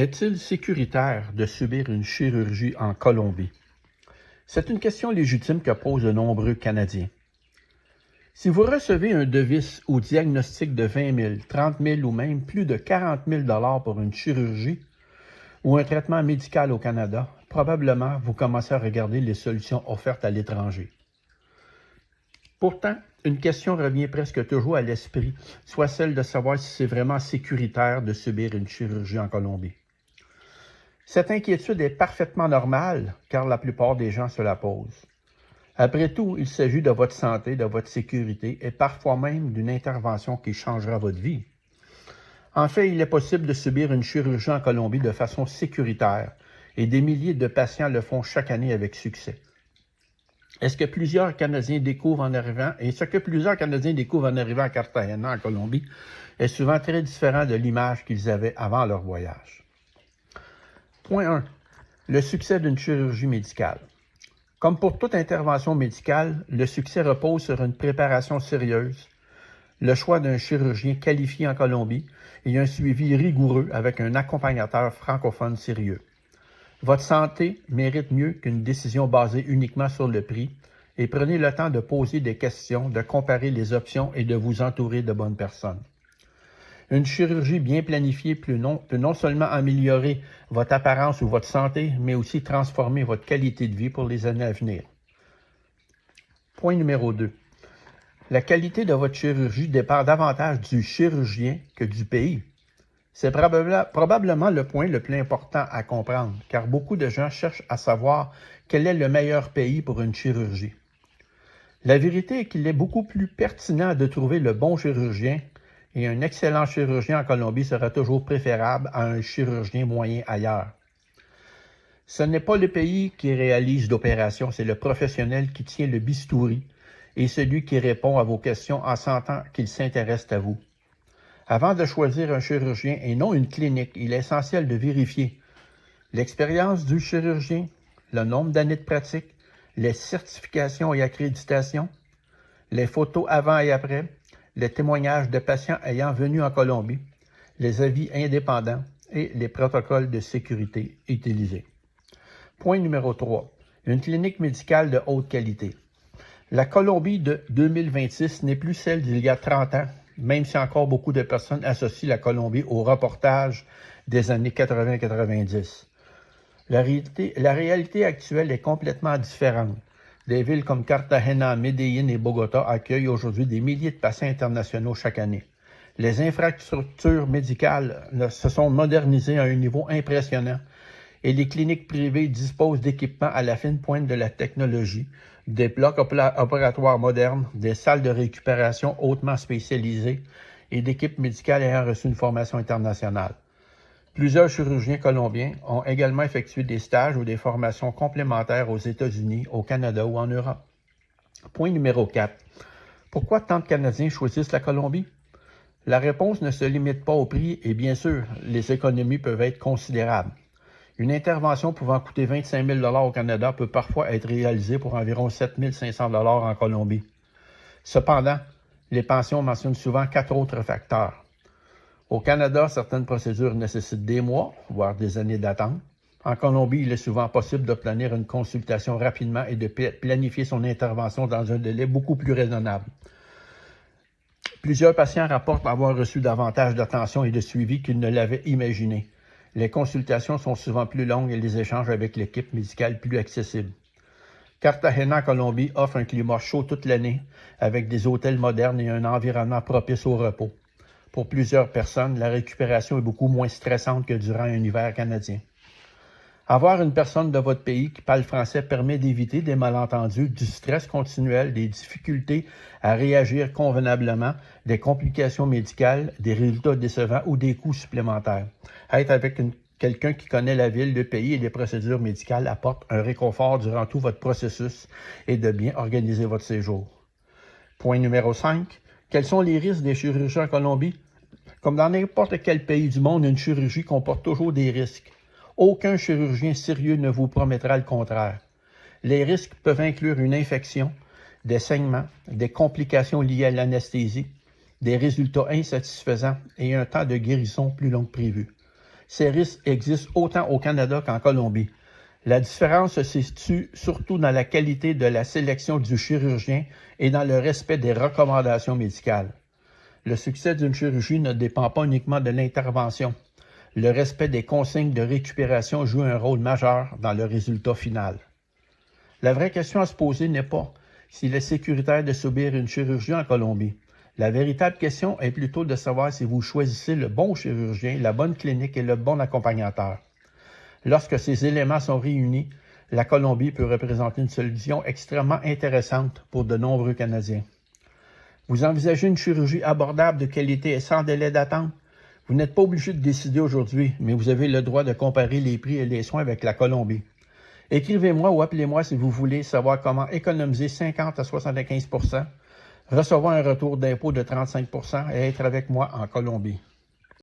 Est-il sécuritaire de subir une chirurgie en Colombie? C'est une question légitime que posent de nombreux Canadiens. Si vous recevez un devis ou diagnostic de 20 000, 30 000 ou même plus de 40 000 pour une chirurgie ou un traitement médical au Canada, probablement vous commencez à regarder les solutions offertes à l'étranger. Pourtant, une question revient presque toujours à l'esprit, soit celle de savoir si c'est vraiment sécuritaire de subir une chirurgie en Colombie. Cette inquiétude est parfaitement normale, car la plupart des gens se la posent. Après tout, il s'agit de votre santé, de votre sécurité et parfois même d'une intervention qui changera votre vie. En fait, il est possible de subir une chirurgie en Colombie de façon sécuritaire et des milliers de patients le font chaque année avec succès. Ce que plusieurs Canadiens découvrent en arrivant à Cartagena, en Colombie, est souvent très différent de l'image qu'ils avaient avant leur voyage. Point 1. Le succès d'une chirurgie médicale. Comme pour toute intervention médicale, le succès repose sur une préparation sérieuse, le choix d'un chirurgien qualifié en Colombie et un suivi rigoureux avec un accompagnateur francophone sérieux. Votre santé mérite mieux qu'une décision basée uniquement sur le prix et prenez le temps de poser des questions, de comparer les options et de vous entourer de bonnes personnes. Une chirurgie bien planifiée peut non seulement améliorer votre apparence ou votre santé, mais aussi transformer votre qualité de vie pour les années à venir. Point numéro 2. La qualité de votre chirurgie dépend davantage du chirurgien que du pays. C'est probablement le point le plus important à comprendre, car beaucoup de gens cherchent à savoir quel est le meilleur pays pour une chirurgie. La vérité est qu'il est beaucoup plus pertinent de trouver le bon chirurgien et un excellent chirurgien en Colombie sera toujours préférable à un chirurgien moyen ailleurs. Ce n'est pas le pays qui réalise l'opération, c'est le professionnel qui tient le bistouri et celui qui répond à vos questions en sentant qu'il s'intéresse à vous. Avant de choisir un chirurgien et non une clinique, il est essentiel de vérifier l'expérience du chirurgien, le nombre d'années de pratique, les certifications et accréditations, les photos avant et après, les témoignages de patients ayant venu en Colombie, les avis indépendants et les protocoles de sécurité utilisés. Point numéro 3. Une clinique médicale de haute qualité. La Colombie de 2026 n'est plus celle d'il y a 30 ans, même si encore beaucoup de personnes associent la Colombie au reportage des années 80-90. La réalité actuelle est complètement différente. Des villes comme Cartagena, Medellín et Bogota accueillent aujourd'hui des milliers de patients internationaux chaque année. Les infrastructures médicales se sont modernisées à un niveau impressionnant et les cliniques privées disposent d'équipements à la fine pointe de la technologie, des blocs opératoires modernes, des salles de récupération hautement spécialisées et d'équipes médicales ayant reçu une formation internationale. Plusieurs chirurgiens colombiens ont également effectué des stages ou des formations complémentaires aux États-Unis, au Canada ou en Europe. Point numéro 4. Pourquoi tant de Canadiens choisissent la Colombie? La réponse ne se limite pas au prix et bien sûr, les économies peuvent être considérables. Une intervention pouvant coûter 25 000 au Canada peut parfois être réalisée pour environ 7 500 en Colombie. Cependant, les pensions mentionnent souvent 4 autres facteurs. Au Canada, certaines procédures nécessitent des mois, voire des années d'attente. En Colombie, il est souvent possible d'obtenir une consultation rapidement et de planifier son intervention dans un délai beaucoup plus raisonnable. Plusieurs patients rapportent avoir reçu davantage d'attention et de suivi qu'ils ne l'avaient imaginé. Les consultations sont souvent plus longues et les échanges avec l'équipe médicale plus accessibles. Cartagena, Colombie, offre un climat chaud toute l'année, avec des hôtels modernes et un environnement propice au repos. Pour plusieurs personnes, la récupération est beaucoup moins stressante que durant un hiver canadien. Avoir une personne de votre pays qui parle français permet d'éviter des malentendus, du stress continuel, des difficultés à réagir convenablement, des complications médicales, des résultats décevants ou des coûts supplémentaires. Être avec quelqu'un qui connaît la ville, le pays et les procédures médicales apporte un réconfort durant tout votre processus et de bien organiser votre séjour. Point numéro 5. Quels sont les risques des chirurgies en Colombie? Comme dans n'importe quel pays du monde, une chirurgie comporte toujours des risques. Aucun chirurgien sérieux ne vous promettra le contraire. Les risques peuvent inclure une infection, des saignements, des complications liées à l'anesthésie, des résultats insatisfaisants et un temps de guérison plus long que prévu. Ces risques existent autant au Canada qu'en Colombie. La différence se situe surtout dans la qualité de la sélection du chirurgien et dans le respect des recommandations médicales. Le succès d'une chirurgie ne dépend pas uniquement de l'intervention. Le respect des consignes de récupération joue un rôle majeur dans le résultat final. La vraie question à se poser n'est pas s'il est sécuritaire de subir une chirurgie en Colombie. La véritable question est plutôt de savoir si vous choisissez le bon chirurgien, la bonne clinique et le bon accompagnateur. Lorsque ces éléments sont réunis, la Colombie peut représenter une solution extrêmement intéressante pour de nombreux Canadiens. Vous envisagez une chirurgie abordable, de qualité et sans délai d'attente? Vous n'êtes pas obligé de décider aujourd'hui, mais vous avez le droit de comparer les prix et les soins avec la Colombie. Écrivez-moi ou appelez-moi si vous voulez savoir comment économiser 50 à 75 %, recevoir un retour d'impôt de 35 % et être avec moi en Colombie.